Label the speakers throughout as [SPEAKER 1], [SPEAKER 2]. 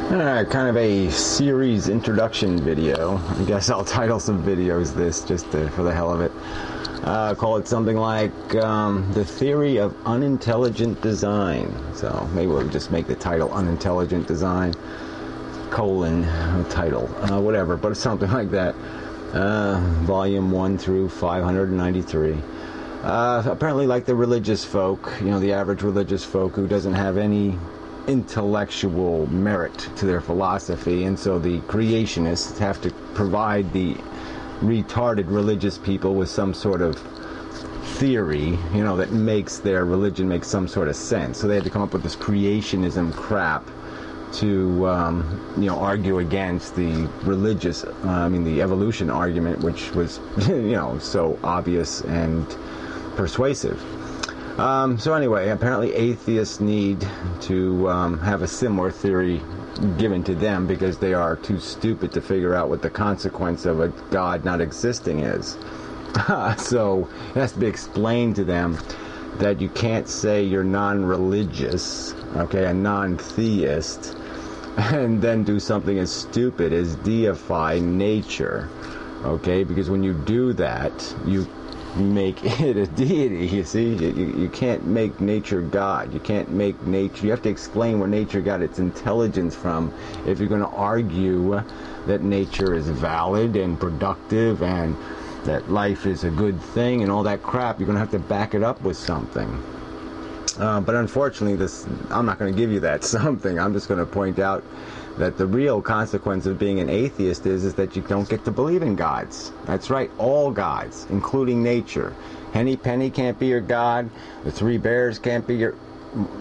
[SPEAKER 1] Alright, kind of a series introduction video. I guess I'll title some videos this just for the hell of it. Call it something like The Theory of UnIntelligent Design. So maybe we'll just make the title Unintelligent Design, title, whatever, but it's something like that. Volume 1 through 593. Apparently, like the religious folk, the average religious folk who doesn't have any intellectual merit to their philosophy, and so the creationists have to provide the retarded religious people with some sort of theory, that makes their religion make some sort of sense. So they had to come up with this creationism crap to argue against the religious, the evolution argument, which was so obvious and persuasive. So anyway, apparently atheists need to have a similar theory given to them because they are too stupid to figure out what the consequence of a God not existing is. So it has to be explained to them that you can't say you're non-religious, a non-theist, and then do something as stupid as deify nature, because when you do that, you make it a deity. You see, you can't make nature God. You can't make nature. You have to explain where nature got its intelligence from if you're going to argue that nature is valid and productive and that life is a good thing and all that crap. You're going to have to back it up with something. But unfortunately, I'm not going to give you that something. I'm just going to point out that the real consequence of being an atheist is that you don't get to believe in gods. That's right, all gods, including nature. Henny Penny can't be your god. The three bears can't be your...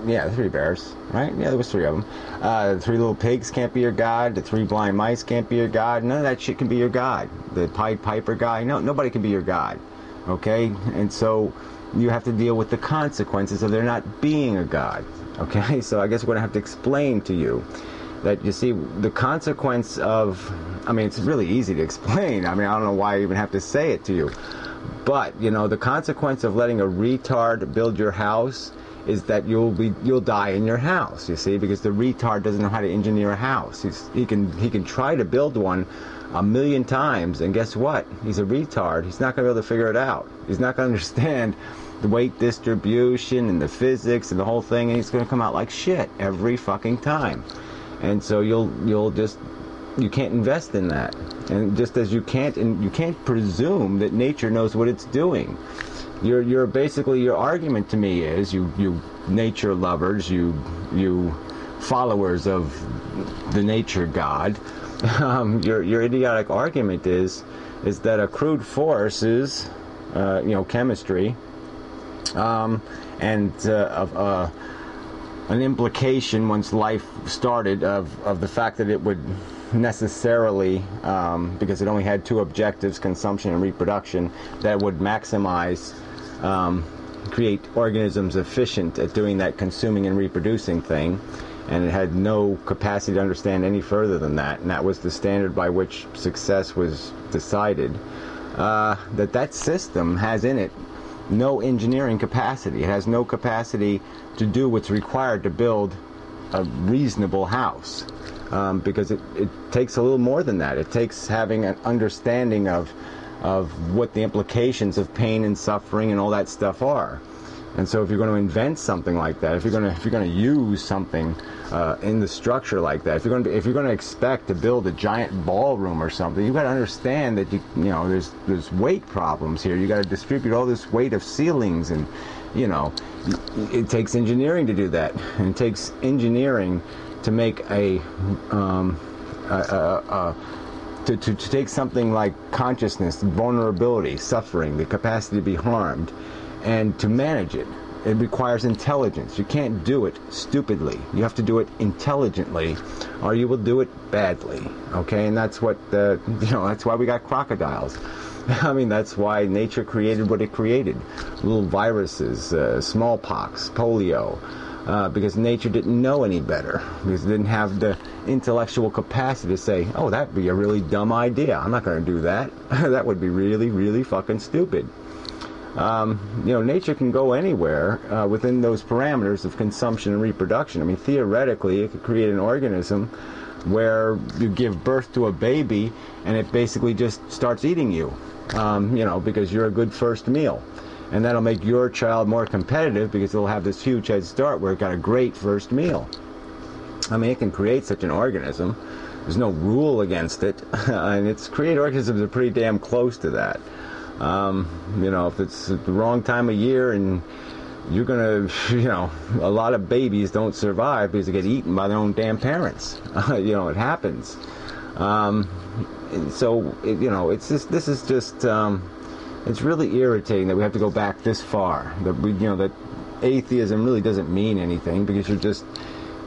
[SPEAKER 1] Yeah, the three bears, right? Yeah, there was three of them. The three little pigs can't be your god. The three blind mice can't be your god. None of that shit can be your god. The Pied Piper guy, no, nobody can be your god. Okay? And so you have to deal with the consequences of there not being a god. Okay? So I guess we're going to have to explain to you that, you see, the consequence of, it's really easy to explain. I don't know why I even have to say it to you. But, the consequence of letting a retard build your house is that you'll die in your house, you see, because the retard doesn't know how to engineer a house. He can try to build one 1,000,000 times, and guess what? He's a retard. He's not going to be able to figure it out. He's not going to understand the weight distribution and the physics and the whole thing, and he's going to come out like shit every fucking time. And so you can't invest in that. And just as you can't presume that nature knows what it's doing. You're basically, your argument to me is, you nature lovers, you followers of the nature god, your idiotic argument is that a crude force is, chemistry, and an implication once life started of the fact that it would necessarily, because it only had two objectives, consumption and reproduction, that would maximize, create organisms efficient at doing that consuming and reproducing thing, and it had no capacity to understand any further than that, and that was the standard by which success was decided, that system has in it no engineering capacity. It has no capacity to do what's required to build a reasonable house, because it takes a little more than that. It takes having an understanding of what the implications of pain and suffering and all that stuff are. And so if you're going to invent something like that, if you're going to use something in the structure like that, if you're going to expect to build a giant ballroom or something, you've got to understand that there's weight problems here. You got to distribute all this weight of ceilings, and it takes engineering to do that, and it takes engineering to make to take something like consciousness, vulnerability, suffering, the capacity to be harmed, and to manage it. It requires intelligence. You can't do it stupidly. You have to do it intelligently, or you will do it badly. And that's what that's why we got crocodiles. That's why nature created what it created. Little viruses, smallpox, polio, because nature didn't know any better, because it didn't have the intellectual capacity to say, oh, that'd be a really dumb idea. I'm not going to do that. That would be really, really fucking stupid. Nature can go anywhere within those parameters of consumption and reproduction. Theoretically, it could create an organism where you give birth to a baby and it basically just starts eating you, you know, because you're a good first meal. And that'll make your child more competitive because it'll have this huge head start where it got a great first meal. I mean, it can create such an organism. There's no rule against it. And its create organisms are pretty damn close to that. You know, if it's the wrong time of year and you're going to, you know, a lot of babies don't survive because they get eaten by their own damn parents. You know, it happens. So, you know, it's just, this is just, it's really irritating that we have to go back this far. That we, you know, that atheism really doesn't mean anything because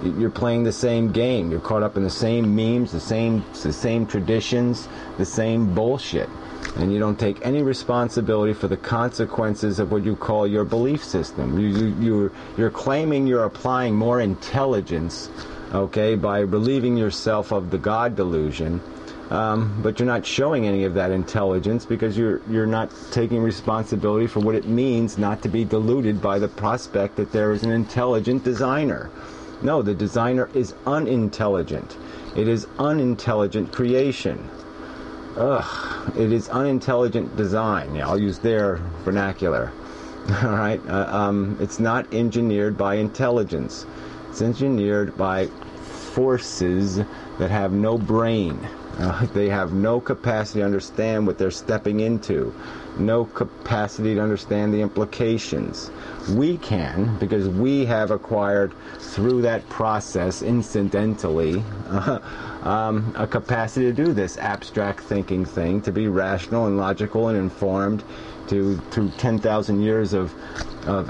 [SPEAKER 1] you're playing the same game. You're caught up in the same memes, the same traditions, the same bullshit. And you don't take any responsibility for the consequences of what you call your belief system. You're claiming you're applying more intelligence, okay, by relieving yourself of the God delusion, but you're not showing any of that intelligence because you're not taking responsibility for what it means not to be deluded by the prospect that there is an intelligent designer. No, the designer is unintelligent. It is unintelligent creation. It is unintelligent design. Yeah, I'll use their vernacular. All right, it's not engineered by intelligence. It's engineered by forces that have no brain. They have no capacity to understand what they're stepping into, no capacity to understand the implications. We can, because we have acquired through that process incidentally a capacity to do this abstract thinking thing, to be rational and logical and informed. Through 10,000 years of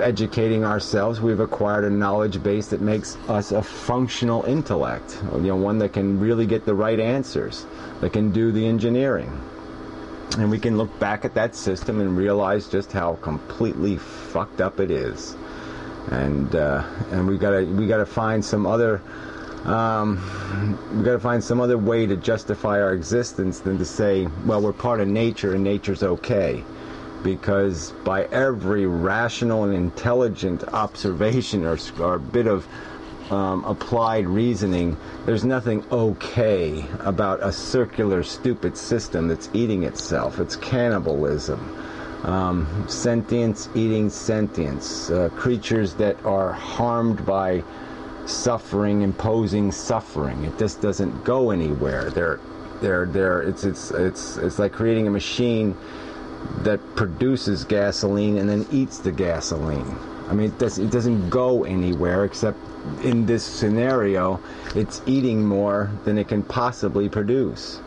[SPEAKER 1] educating ourselves, we've acquired a knowledge base that makes us a functional intellect, you know, one that can really get the right answers, that can do the engineering. And we can look back at that system and realize just how completely fucked up it is. And we gotta find some other way to justify our existence than to say, well, we're part of nature and nature's okay. Because by every rational and intelligent observation or bit of applied reasoning, there's nothing okay about a circular, stupid system that's eating itself. It's cannibalism. Sentience eating sentience. Creatures that are harmed by suffering, imposing suffering. It just doesn't go anywhere. It's like creating a machine that produces gasoline and then eats the gasoline. I mean, it doesn't go anywhere, except in this scenario, it's eating more than it can possibly produce.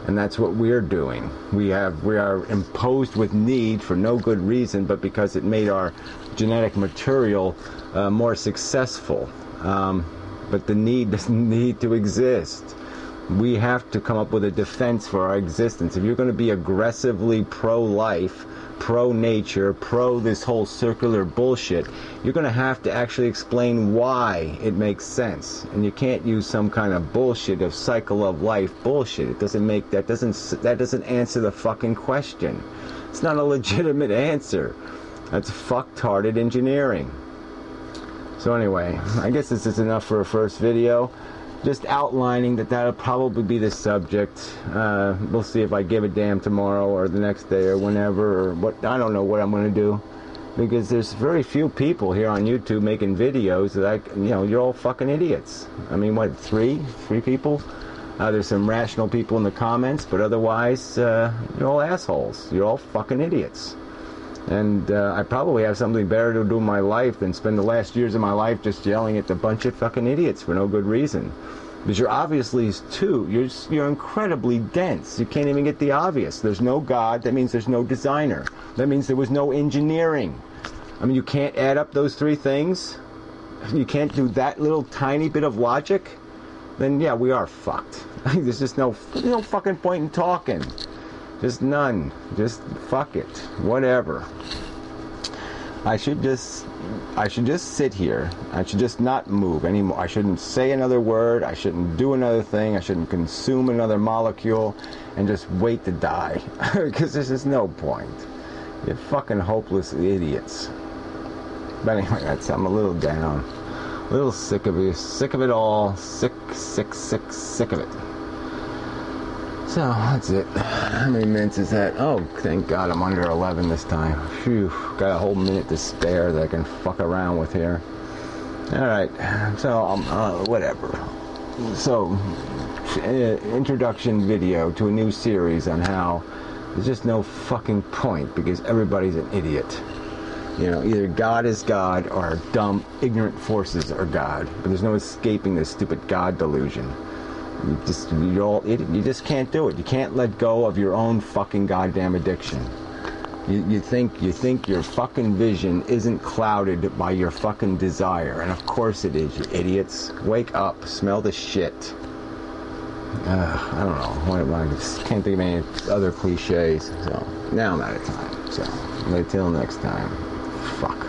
[SPEAKER 1] And that's what we're doing. We are imposed with need for no good reason, but because it made our genetic material more successful. But the need doesn't need to exist. We have to come up with a defense for our existence. If you're going to be aggressively pro-life, pro-nature, pro this whole circular bullshit, you're going to have to actually explain why it makes sense. And you can't use some kind of bullshit of cycle of life bullshit. It doesn't make that doesn't answer the fucking question. It's not a legitimate answer. That's fucked-hearted engineering. So anyway, I guess this is enough for a first video. Just outlining that'll probably be the subject. We'll see if I give a damn tomorrow or the next day or whenever, or what. I don't know what I'm going to do, because there's very few people here on YouTube making videos that you're all fucking idiots. I mean, what, three people? There's some rational people in the comments, but otherwise, you're all assholes. You're all fucking idiots. And I probably have something better to do in my life than spend the last years of my life just yelling at a bunch of fucking idiots for no good reason. Because you're obviously you're incredibly dense. You can't even get the obvious. There's no God. That means there's no designer. That means there was no engineering. I mean, you can't add up those three things. You can't do that little tiny bit of logic. Then yeah, we are fucked. There's just no fucking point in talking. Just none. Just fuck it. Whatever. I should just sit here. I should just not move anymore. I shouldn't say another word. I shouldn't do another thing. I shouldn't consume another molecule and just wait to die. Because there's just no point. You're fucking hopeless idiots. But anyway, I'm a little down. A little sick of it. Sick of it all. Sick of it. So, that's it. How many minutes is that? Oh, thank God I'm under 11 this time. Phew. Got a whole minute to spare that I can fuck around with here. Alright. So, whatever. So, introduction video to a new series on how there's just no fucking point because everybody's an idiot. You know, either God is God or dumb, ignorant forces are God. But there's no escaping this stupid God delusion. You just can't do it. You can't let go of your own fucking goddamn addiction. You think your fucking vision isn't clouded by your fucking desire, and of course it is, you idiots. Wake up, smell the shit. I don't know. I just can't think of any other cliches. So now I'm out of time. So until next time, fuck.